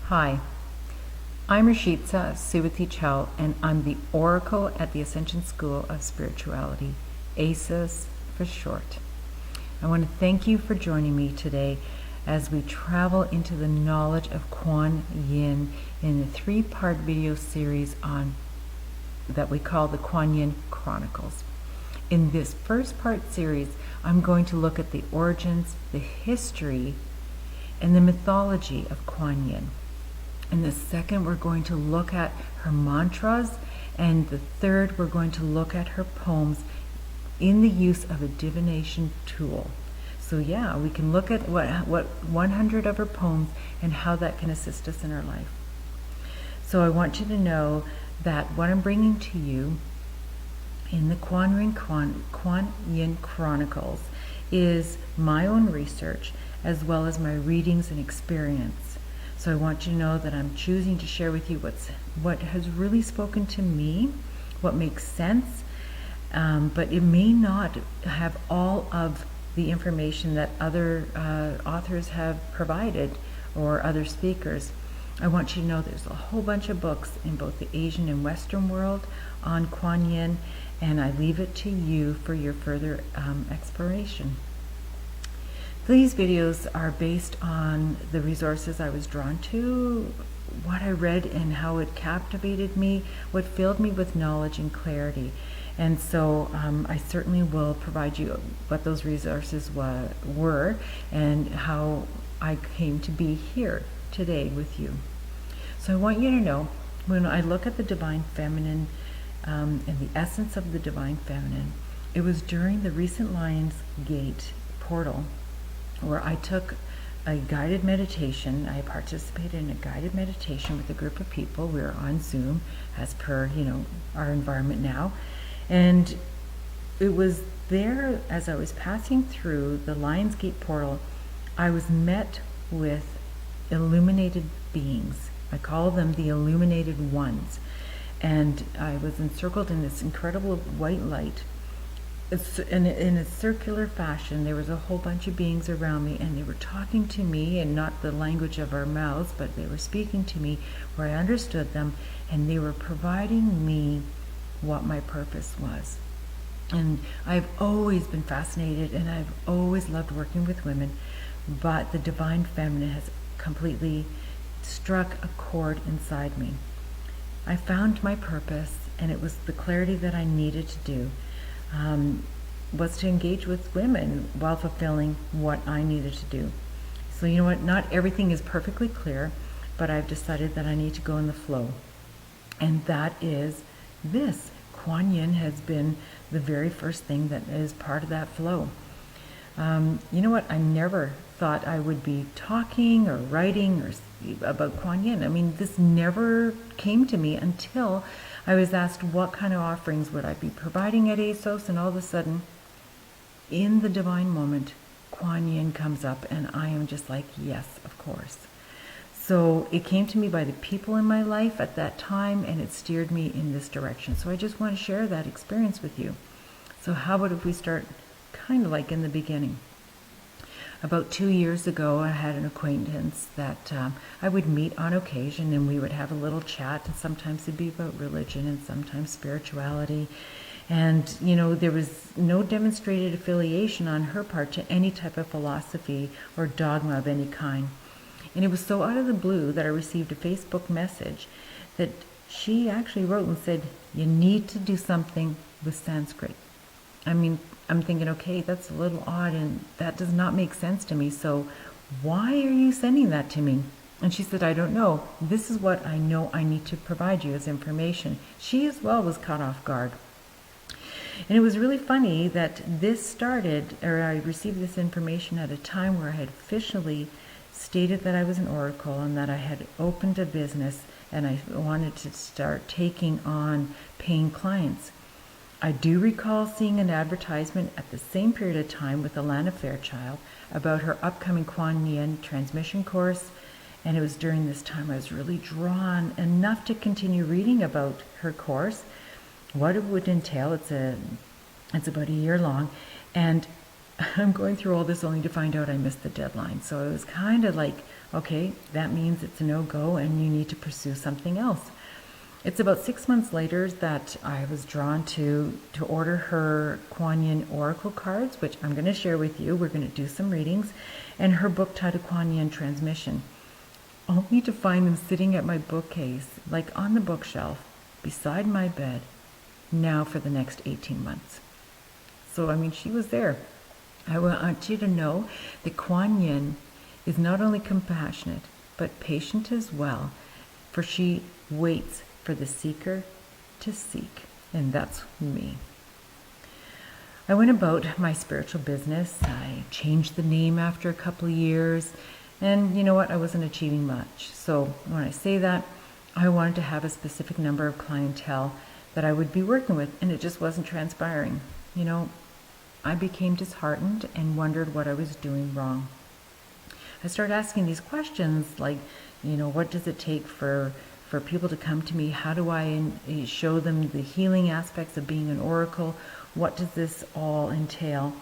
Hi, I'm Ruzica Suvathichel, and I'm the Oracle at the Ascension School of Spirituality, ACES for short. I want to thank you for joining me today as we travel into the knowledge of Kwan Yin in the three-part video series that we call the Kwan Yin Chronicles. In this first part series, I'm going to look at the origins, the history, and the mythology of Kwan Yin. In the second, we're going to look at her mantras, and the third, we're going to look at her poems in the use of a divination tool. So yeah, we can look at what 100 of her poems and how that can assist us in our life. So I want you to know that what I'm bringing to you in the Kwan Yin Chronicles is my own research as well as my readings and experience. So I want you to know that I'm choosing to share with you what has really spoken to me, what makes sense, but it may not have all of the information that other authors have provided or other speakers. I want you to know there's a whole bunch of books in both the Asian and Western world on Kwan Yin, and I leave it to you for your further exploration. These videos are based on the resources I was drawn to, what I read and how it captivated me, what filled me with knowledge and clarity. And so I certainly will provide you what those resources were and how I came to be here today with you. So I want you to know, when I look at the Divine Feminine and the essence of the Divine Feminine, it was during the recent Lion's Gate portal where I took a guided meditation. I participated in a guided meditation with a group of people. We were on Zoom as per, our environment now. And it was there, as I was passing through the Lion's Gate portal, I was met with illuminated beings. I call them the illuminated ones. And I was encircled in this incredible white light. In a circular fashion. There was a whole bunch of beings around me, and they were talking to me, and not the language of our mouths, but they were speaking to me where I understood them, and they were providing me what my purpose was. And I've always been fascinated, and I've always loved working with women, but the Divine Feminine has completely struck a chord inside me. I found my purpose, and it was the clarity that I needed to do. Was to engage with women while fulfilling what I needed to do. So you know what, not everything is perfectly clear, but I've decided that I need to go in the flow. And that is this. Kwan Yin has been the very first thing that is part of that flow. You know what, I never thought I would be talking or writing about Kwan Yin. I mean, this never came to me until I was asked what kind of offerings would I be providing at ASOS, and all of a sudden, in the divine moment, Kwan Yin comes up, and I am just like, yes, of course. So it came to me by the people in my life at that time, and it steered me in this direction. So I just want to share that experience with you. So how about if we start kind of like in the beginning? About 2 years ago, I had an acquaintance that I would meet on occasion, and we would have a little chat, and sometimes it'd be about religion and sometimes spirituality. And, there was no demonstrated affiliation on her part to any type of philosophy or dogma of any kind. And it was so out of the blue that I received a Facebook message that she actually wrote and said, "You need to do something with Sanskrit." I mean, I'm thinking, okay, that's a little odd, and that does not make sense to me. So why are you sending that to me? And she said, "I don't know. This is what I know I need to provide you as information." She as well was caught off guard. And it was really funny that I received this information at a time where I had officially stated that I was an oracle and that I had opened a business and I wanted to start taking on paying clients. I do recall seeing an advertisement at the same period of time with Alana Fairchild about her upcoming Kwan Yin transmission course, and it was during this time I was really drawn enough to continue reading about her course, what it would entail. It's about a year long, and I'm going through all this only to find out I missed the deadline. So it was kind of like, Okay, that means it's a no-go and you need to pursue something else. It's about 6 months later that I was drawn to order her Kwan Yin oracle cards, which I'm going to share with you. We're going to do some readings, and her book titled Kwan Yin Transmission, only to find them sitting at my bookcase, like on the bookshelf, beside my bed, now for the next 18 months. So, I mean, she was there. I want you to know that Kwan Yin is not only compassionate, but patient as well, for she waits for the seeker to seek, and that's me. I went about my spiritual business. I changed the name after a couple of years, and you know what? I wasn't achieving much. So when I say that, I wanted to have a specific number of clientele that I would be working with, and it just wasn't transpiring. You know, I became disheartened and wondered what I was doing wrong. I started asking these questions like, you know, what does it take for people to come to me? How do I show them the healing aspects of being an oracle? What does this all entail?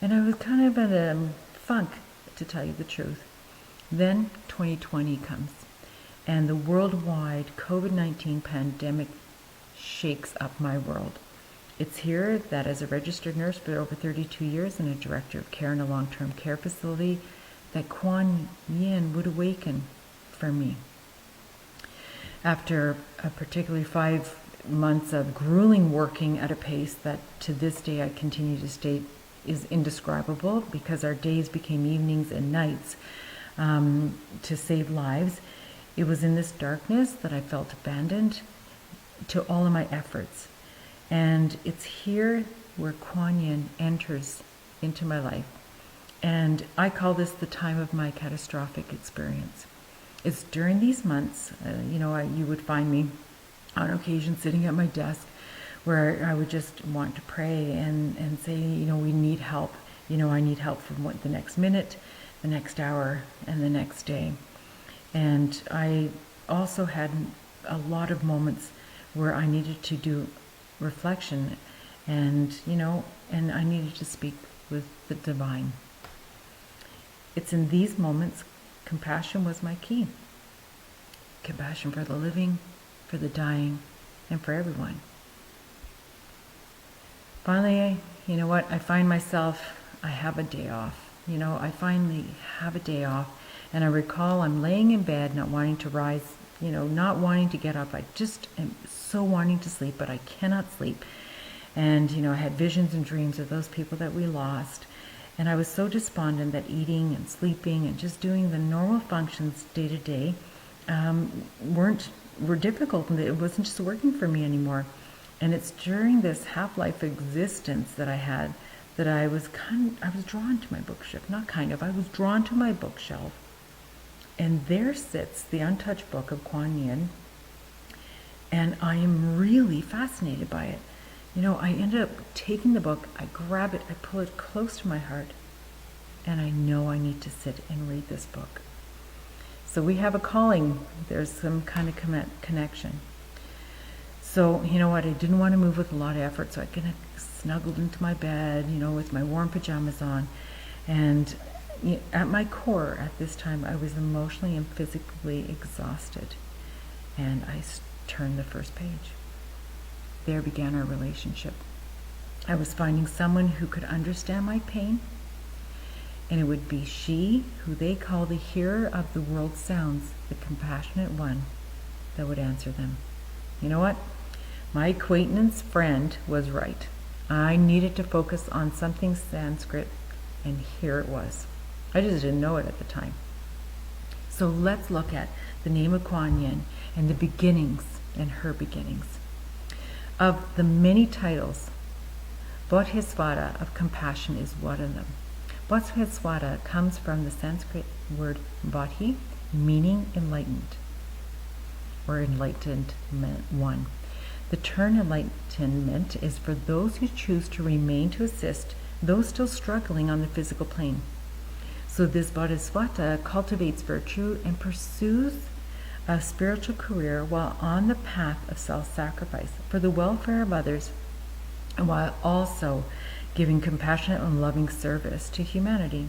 And I was kind of in a funk, to tell you the truth. Then 2020 comes, and the worldwide COVID-19 pandemic shakes up my world. It's here that as a registered nurse for over 32 years and a director of care in a long-term care facility, that Kwan Yin would awaken for me. After a particularly 5 months of grueling working at a pace that to this day I continue to state is indescribable, because our days became evenings and nights to save lives, it was in this darkness that I felt abandoned to all of my efforts. And it's here where Kwan Yin enters into my life. And I call this the time of my catastrophic experience. It's during these months, you would find me on occasion sitting at my desk where I would just want to pray and say, we need help. I need help for the next minute, the next hour, and the next day. And I also had a lot of moments where I needed to do reflection and I needed to speak with the divine. It's in these moments compassion was my key. Compassion for the living, for the dying, and for everyone. Finally, you know what? I find myself, I have a day off. I finally have a day off. And I recall I'm laying in bed, not wanting to rise, not wanting to get up. I just am so wanting to sleep, but I cannot sleep. And, I had visions and dreams of those people that we lost. And I was so despondent that eating and sleeping and just doing the normal functions day to day were difficult, and it wasn't just working for me anymore. And it's during this half-life existence that I had that I was drawn to my bookshelf. I was drawn to my bookshelf. And there sits the untouched book of Kwan Yin, and I am really fascinated by it. I ended up taking the book, I grab it, I pull it close to my heart, and I know I need to sit and read this book. So we have a calling. There's some kind of connection. So, you know what, I didn't want to move with a lot of effort, so I kind of snuggled into my bed, with my warm pajamas on. And at my core, at this time, I was emotionally and physically exhausted. And I turned the first page. There began our relationship. I was finding someone who could understand my pain, and it would be she, who they call the hearer of the world's sounds, the compassionate one, that would answer them. You know what? My acquaintance friend was right. I needed to focus on something Sanskrit, and here it was. I just didn't know it at the time. So let's look at the name of Kwan Yin and the beginnings and her beginnings. Of the many titles, Bodhisattva of compassion is one of them. Bodhisattva comes from the Sanskrit word bodhi, meaning enlightened, or enlightened one. The term enlightenment is for those who choose to remain to assist those still struggling on the physical plane. So this Bodhisattva cultivates virtue and pursues a spiritual career while on the path of self-sacrifice for the welfare of others, and while also giving compassionate and loving service to humanity.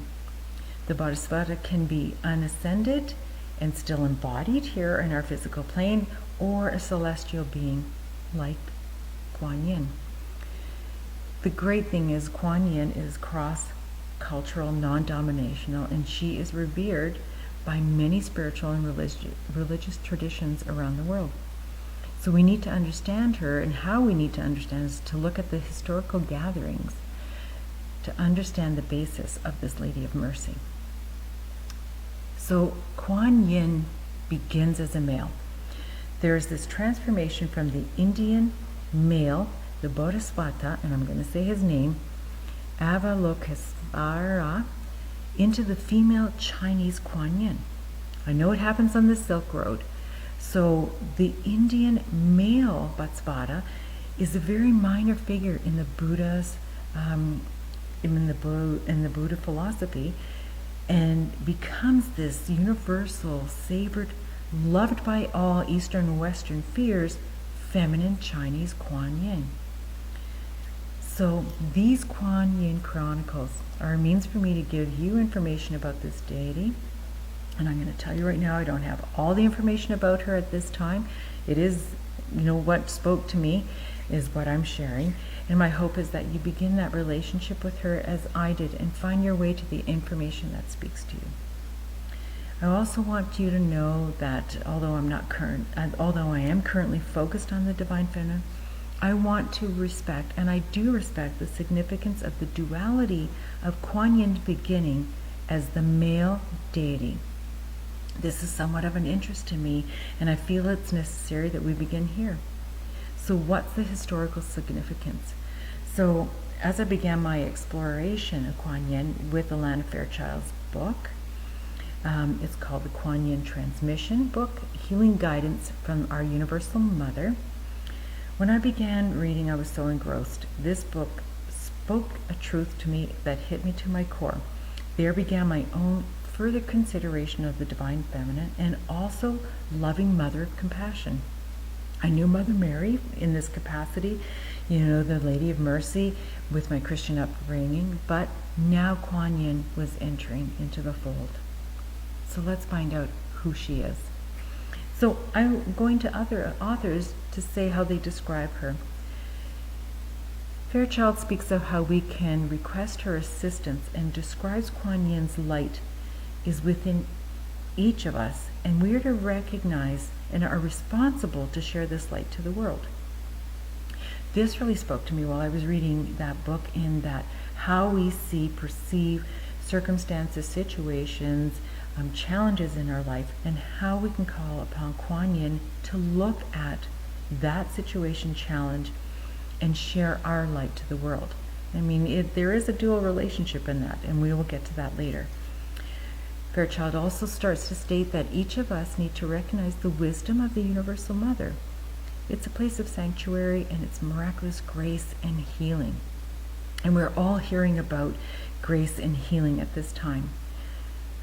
The Bodhisattva can be unascended and still embodied here in our physical plane, or a celestial being like Kwan Yin. The great thing is Kwan Yin is cross-cultural, non-dominational, and she is revered by many spiritual and religious traditions around the world. So we need to understand her, and how we need to understand is to look at the historical gatherings to understand the basis of this Lady of Mercy. So Kwan Yin begins as a male. There's this transformation from the Indian male, the Bodhisattva, and I'm going to say his name, Avalokitesvara, into the female Chinese Kwan Yin. I know it happens on the Silk Road. So the Indian male Bodhisattva is a very minor figure in the Buddha's, in the Buddha philosophy, and becomes this universal, savored, loved by all Eastern and Western fears, feminine Chinese Kwan Yin. So these Kwan Yin Chronicles are a means for me to give you information about this deity. And I'm going to tell you right now, I don't have all the information about her at this time. It is, what spoke to me is what I'm sharing. And my hope is that you begin that relationship with her as I did, and find your way to the information that speaks to you. I also want you to know that although I am currently focused on the Divine Feminine, I want to respect, and I do respect, the significance of the duality of Kwan Yin beginning as the male deity. This is somewhat of an interest to me, and I feel it's necessary that we begin here. So what's the historical significance? So as I began my exploration of Kwan Yin with the Land of Fairchild's book, it's called the Kwan Yin Transmission Book, Healing Guidance from Our Universal Mother. When I began reading, I was so engrossed. This book spoke a truth to me that hit me to my core. There began my own further consideration of the Divine Feminine, and also loving Mother of Compassion. I knew Mother Mary in this capacity, the Lady of Mercy with my Christian upbringing, but now Kwan Yin was entering into the fold. So let's find out who she is. So I'm going to other authors to say how they describe her. Fairchild speaks of how we can request her assistance, and describes Kwan Yin's light is within each of us, and we are to recognize and are responsible to share this light to the world. This really spoke to me while I was reading that book, in that how we perceive circumstances, situations, challenges in our life, and how we can call upon Kwan Yin to look at that situation, challenge, and share our light to the world. There is a dual relationship in that, and we will get to that later. Fairchild also starts to state that each of us need to recognize the wisdom of the Universal Mother. It's a place of sanctuary, and it's miraculous grace and healing. And we're all hearing about grace and healing at this time.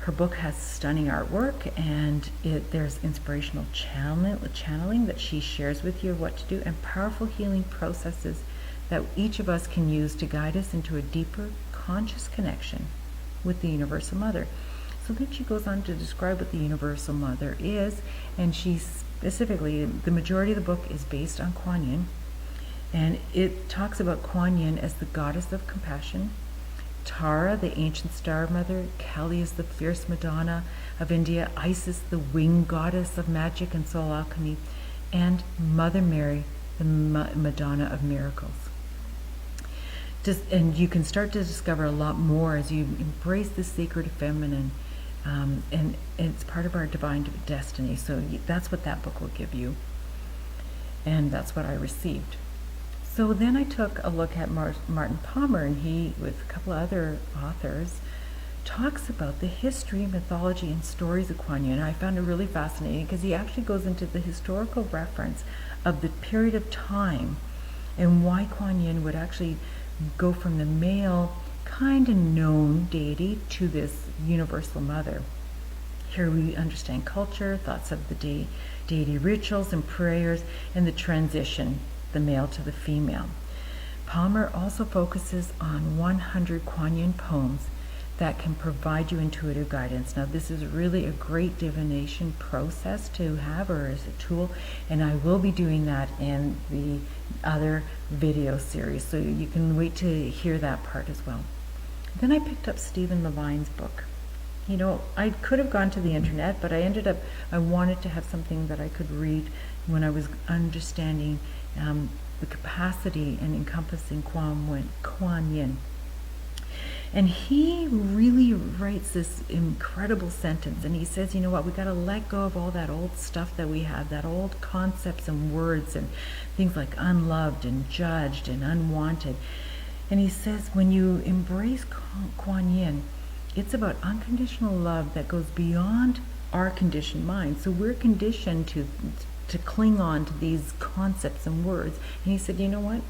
Her book has stunning artwork, and there's inspirational channeling that she shares with you of what to do, and powerful healing processes that each of us can use to guide us into a deeper conscious connection with the Universal Mother. So then she goes on to describe what the Universal Mother is, and she specifically, the majority of the book is based on Kwan Yin, and it talks about Kwan Yin as the goddess of compassion, Tara, the ancient star mother, Kali is the fierce Madonna of India, Isis, the winged goddess of magic and soul alchemy, and Mother Mary, the Madonna of miracles. And you can start to discover a lot more as you embrace the sacred feminine, and it's part of our divine destiny. So that's what that book will give you, and that's what I received. So then I took a look at Martin Palmer, and he, with a couple of other authors, talks about the history, mythology, and stories of Kwan Yin. I found it really fascinating because he actually goes into the historical reference of the period of time and why Kwan Yin would actually go from the male, kind of known deity to this Universal Mother. Here we understand culture, thoughts of the deity rituals and prayers, and the transition, the male to the female. Palmer also focuses on 100 Kwan Yin poems that can provide you intuitive guidance. Now, this is really a great divination process to have, or as a tool, and I will be doing that in the other video series, so you can wait to hear that part as well. Then I picked up Stephen Levine's book. You know, I could have gone to the internet, but I wanted to have something that I could read when I was understanding the capacity and encompassing Kwan Yin. And he really writes this incredible sentence, and he says, you know what, we got to let go of all that old stuff that we have, that old concepts and words and things like unloved and judged and unwanted. And he says, when you embrace Kwan Yin, it's about unconditional love that goes beyond our conditioned mind. So we're conditioned to cling on to these concepts and words. And he said, you know what?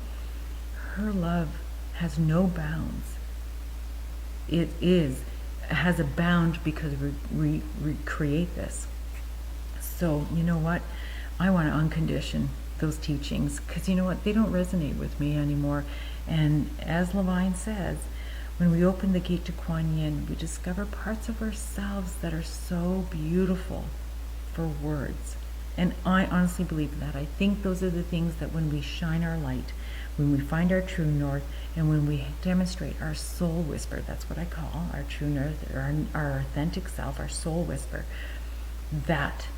Her love has no bounds. It has a bound because we create this. So, you know what? I want to uncondition those teachings, because you know what? They don't resonate with me anymore. And as Levine says, when we open the gate to Kwan Yin, we discover parts of ourselves that are so beautiful for words. And I honestly believe that. I think those are the things that when we shine our light, when we find our true north, and when we demonstrate our soul whisper, that's what I call our true north, our authentic self, our soul whisper, that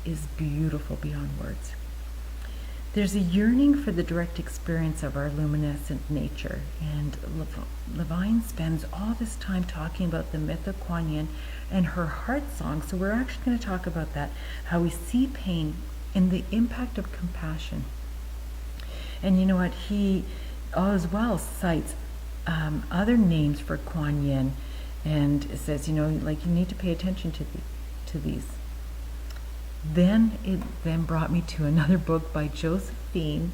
is beautiful beyond words. There's a yearning for the direct experience of our luminescent nature, and Levine spends all this time talking about the myth of Kwan Yin and her heart song. So we're actually going to talk about that, how we see pain and the impact of compassion. And you know what, he as well cites other names for Kwan Yin, and says, you know, like, you need to pay attention to these. Then it brought me to another book by Josephine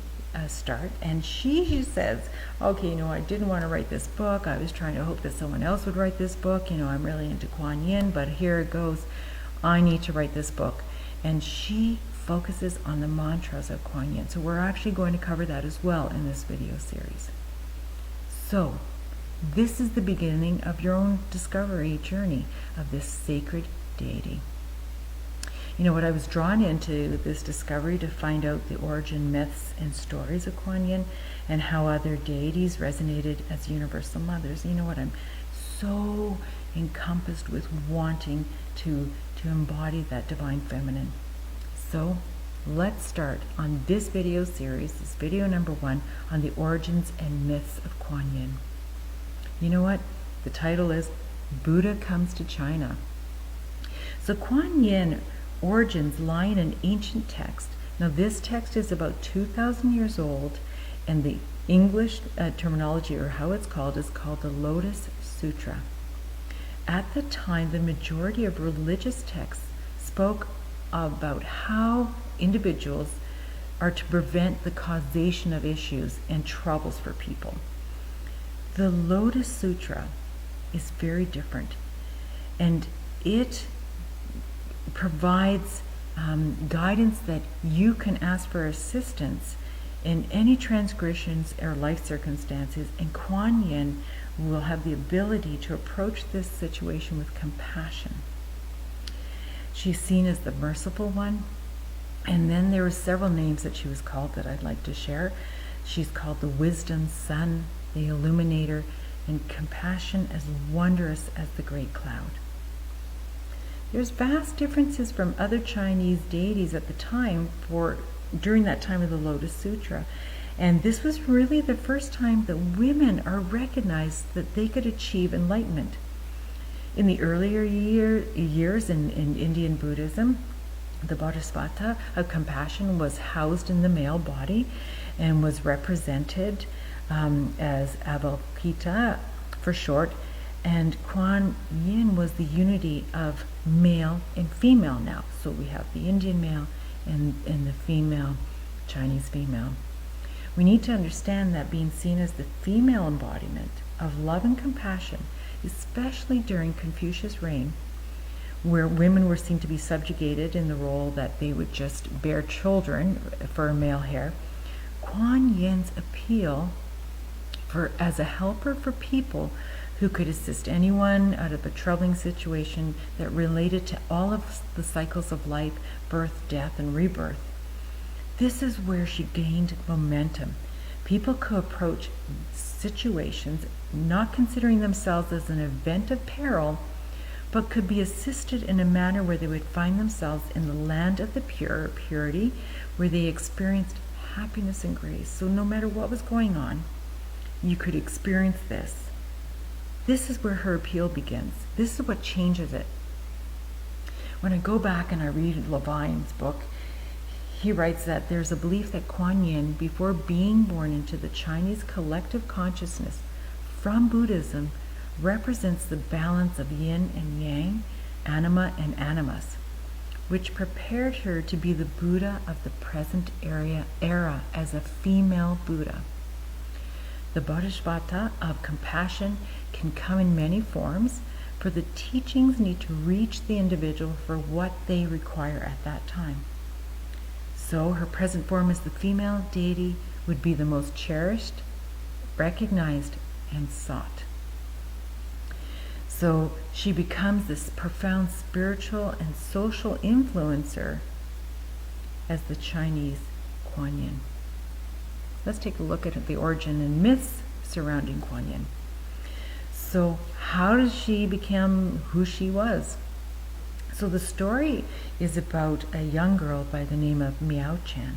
Start, and she says, okay, you know, I didn't want to write this book. I was trying to hope that someone else would write this book. You know, I'm really into Kwan Yin, but here it goes. I need to write this book. And she focuses on the mantras of Kwan Yin. So we're actually going to cover that as well in this video series. So this is the beginning of your own discovery journey of this sacred deity. You know what, I was drawn into this discovery to find out the origin myths and stories of Kwan Yin and how other deities resonated as universal mothers. You know what, I'm so encompassed with wanting to embody that divine feminine. So let's start on this video series, this video number 1, on the origins and myths of Kwan Yin. You know what? The title is Buddha Comes to China. So Kwan Yin origins lie in an ancient text. Now this text is about 2,000 years old, and the English terminology, or how it's called, is called the Lotus Sutra. At the time, the majority of religious texts spoke about how individuals are to prevent the causation of issues and troubles for people. The Lotus Sutra is very different, and it provides guidance that you can ask for assistance in any transgressions or life circumstances, and Kwan Yin will have the ability to approach this situation with compassion. She's seen as the merciful one, and then there were several names that she was called that I'd like to share. She's called the Wisdom Sun, the Illuminator, and compassion as wondrous as the great cloud. There's vast differences from other Chinese deities at the time during that time of the Lotus Sutra. And this was really the first time that women are recognized that they could achieve enlightenment. In the earlier years in Indian Buddhism, the Bodhisattva of compassion was housed in the male body and was represented as Avalokita for short, and Kwan Yin was the unity of male and female now. So we have the Indian male and the female, Chinese female. We need to understand that being seen as the female embodiment of love and compassion, especially during Confucius' reign, where women were seen to be subjugated in the role that they would just bear children for a male heir, Kwan Yin's appeal as a helper for people who could assist anyone out of a troubling situation that related to all of the cycles of life, birth, death, and rebirth. This is where she gained momentum. People could approach situations not considering themselves as an event of peril, but could be assisted in a manner where they would find themselves in the land of the pure, purity, where they experienced happiness and grace. So no matter what was going on, you could experience this. This is where her appeal begins. This is what changes it. When I go back and I read Levine's book, he writes that there's a belief that Kwan Yin, before being born into the Chinese collective consciousness from Buddhism, represents the balance of yin and yang, anima and animus, which prepared her to be the Buddha of the present era as a female Buddha. The Bodhisattva of compassion can come in many forms, for the teachings need to reach the individual for what they require at that time. So her present form as the female deity would be the most cherished, recognized, and sought. So she becomes this profound spiritual and social influencer as the Chinese Kwan Yin. Let's take a look at the origin and myths surrounding Kwan Yin. So how did she become who she was? So the story is about a young girl by the name of Miao Chan,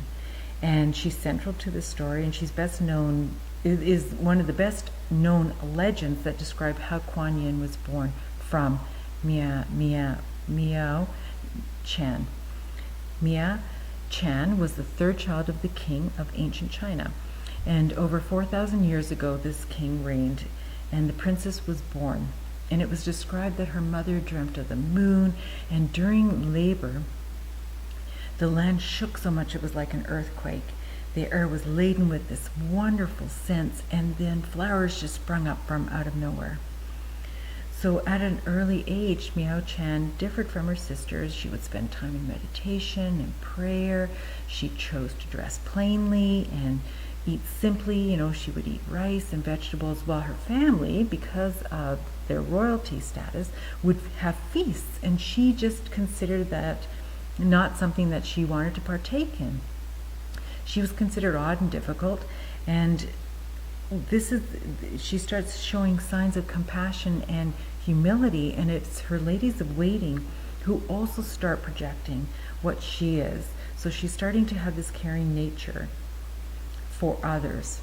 and she's central to the story, and she's best known, is one of the best known legends that describe how Kwan Yin was born from Miao Chan. Miao Chan was the third child of the king of ancient China, and over 4,000 years ago this king reigned, and the princess was born. And it was described that her mother dreamt of the moon, and during labor the land shook so much it was like an earthquake. The air was laden with this wonderful scents, and then flowers just sprung up from out of nowhere. So at an early age, Miao Chan differed from her sisters. She would spend time in meditation and prayer. She chose to dress plainly and eat simply. She would eat rice and vegetables, while her family, because of their royalty status, would have feasts, and she just considered that not something that she wanted to partake in. She was considered odd and difficult, and she starts showing signs of compassion and humility, and it's her ladies of waiting who also start projecting what she is. So she's starting to have this caring nature for others.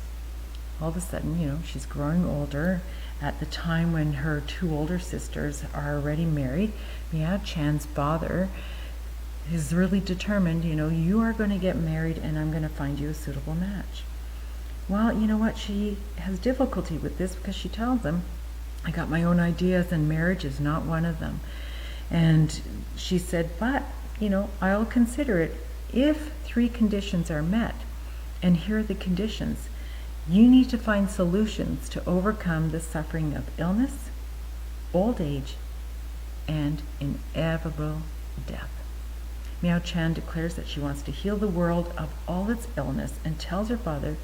All of a sudden, she's growing older. At the time when her two older sisters are already married, Miao Chan's father is really determined, you are going to get married and I'm going to find you a suitable match. Well, you know what? She has difficulty with this because she tells him, I got my own ideas and marriage is not one of them. And she said, but, I'll consider it if 3 conditions are met. And here are the conditions. You need to find solutions to overcome the suffering of illness, old age, and inevitable death. Miao Chan declares that she wants to heal the world of all its illness, and tells her father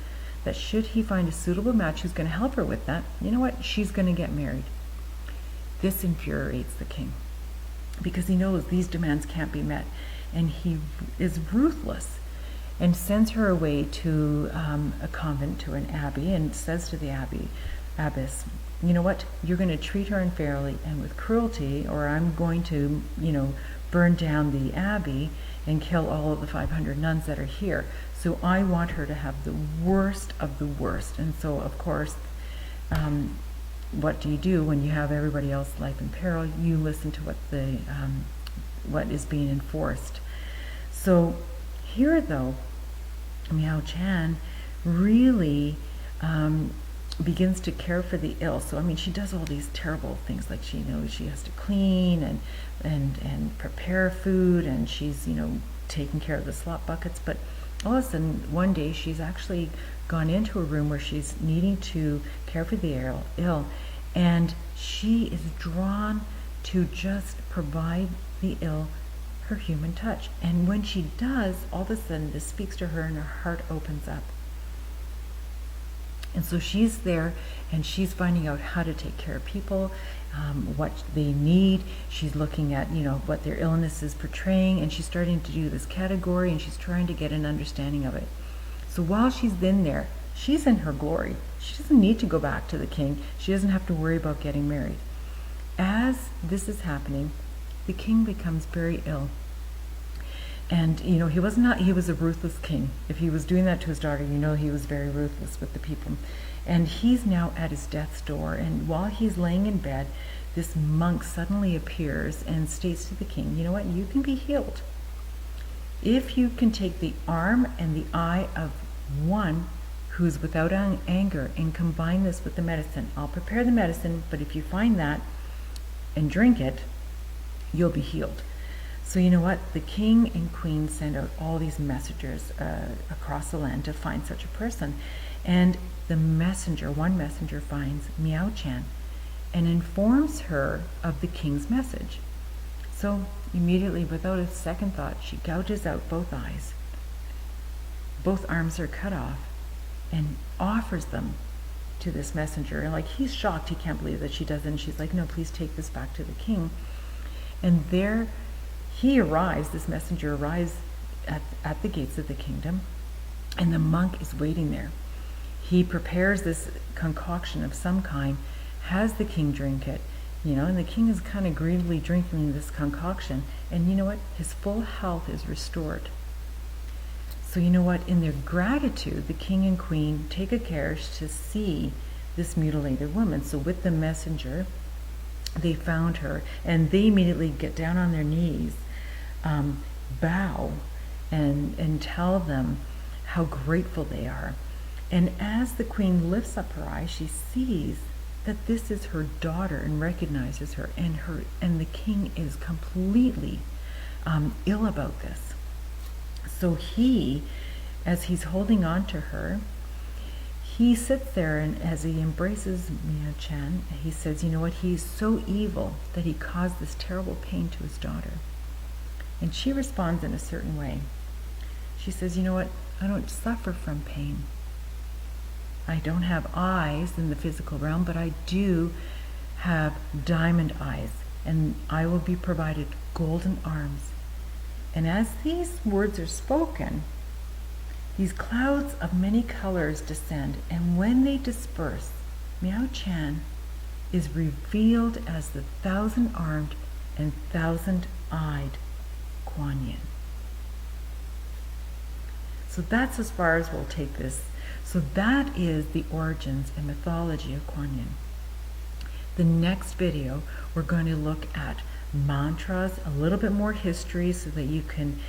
that should he find a suitable match who's going to help her with that, she's going to get married. This infuriates the king because he knows these demands can't be met, and he is ruthless and sends her away to a convent, to an abbey, and says to the abbess, you're going to treat her unfairly and with cruelty, or I'm going to, burn down the abbey and kill all of the 500 nuns that are here. So I want her to have the worst of the worst. And so, of course, what do you do when you have everybody else's life in peril? You listen to what is being enforced. So here, though, Miao Chan really begins to care for the ill. So, she does all these terrible things, like she knows she has to clean and prepare food, and she's, taking care of the slop buckets. But all of a sudden, one day, she's actually gone into a room where she's needing to care for the ill, and she is drawn to just provide the ill her human touch. And when she does, all of a sudden this speaks to her and her heart opens up. And so she's there and she's finding out how to take care of people, what they need. She's looking at, what their illness is portraying, and she's starting to do this category, and she's trying to get an understanding of it. So while she's in there, she's in her glory. She doesn't need to go back to the king. She doesn't have to worry about getting married. As this is happening, the king becomes very ill. And, he was a ruthless king. If he was doing that to his daughter, he was very ruthless with the people. And he's now at his death's door. And while he's laying in bed, this monk suddenly appears and states to the king, you know what, you can be healed. If you can take the arm and the eye of one who's without anger and combine this with the medicine. I'll prepare the medicine, but if you find that and drink it, you'll be healed. So you know what? The king and queen send out all these messengers across the land to find such a person. And one messenger finds Miao Chan and informs her of the king's message. So immediately, without a second thought, she gouges out both eyes. Both arms are cut off and offers them to this messenger. And he's shocked, he can't believe that she does it. And she's like, no, please take this back to the king. And there he arrives, this messenger arrives at the gates of the kingdom, and the monk is waiting there. He prepares this concoction of some kind, has the king drink it, and the king is kind of greedily drinking this concoction, and you know what? His full health is restored. So you know what? In their gratitude, the king and queen take a carriage to see this mutilated woman. So with the messenger, they found her, and they immediately get down on their knees, bow, and tell them how grateful they are. And as the queen lifts up her eyes, she sees that this is her daughter and recognizes her, and the king is completely ill about this. So he, as he's holding on to her, he sits there, and as he embraces Miao Chan, he says, you know what, he's so evil that he caused this terrible pain to his daughter. And she responds in a certain way. She says, you know what, I don't suffer from pain. I don't have eyes in the physical realm, but I do have diamond eyes, and I will be provided golden arms. And as these words are spoken, these clouds of many colors descend, and when they disperse, Miao Chan is revealed as the 1,000-armed and 1,000-eyed Kwan Yin. So that's as far as we'll take this. So that is the origins and mythology of Kwan Yin. The next video, we're going to look at mantras, a little bit more history so that you can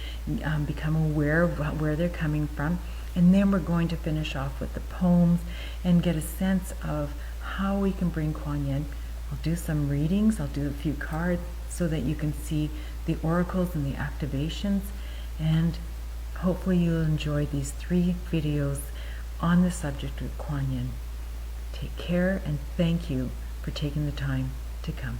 become aware of where they're coming from. And then we're going to finish off with the poems and get a sense of how we can bring Kwan Yin. I'll do some readings, I'll do a few cards so that you can see the oracles and the activations. And hopefully you'll enjoy these 3 videos on the subject of Kwan Yin. Take care, and thank you for taking the time to come.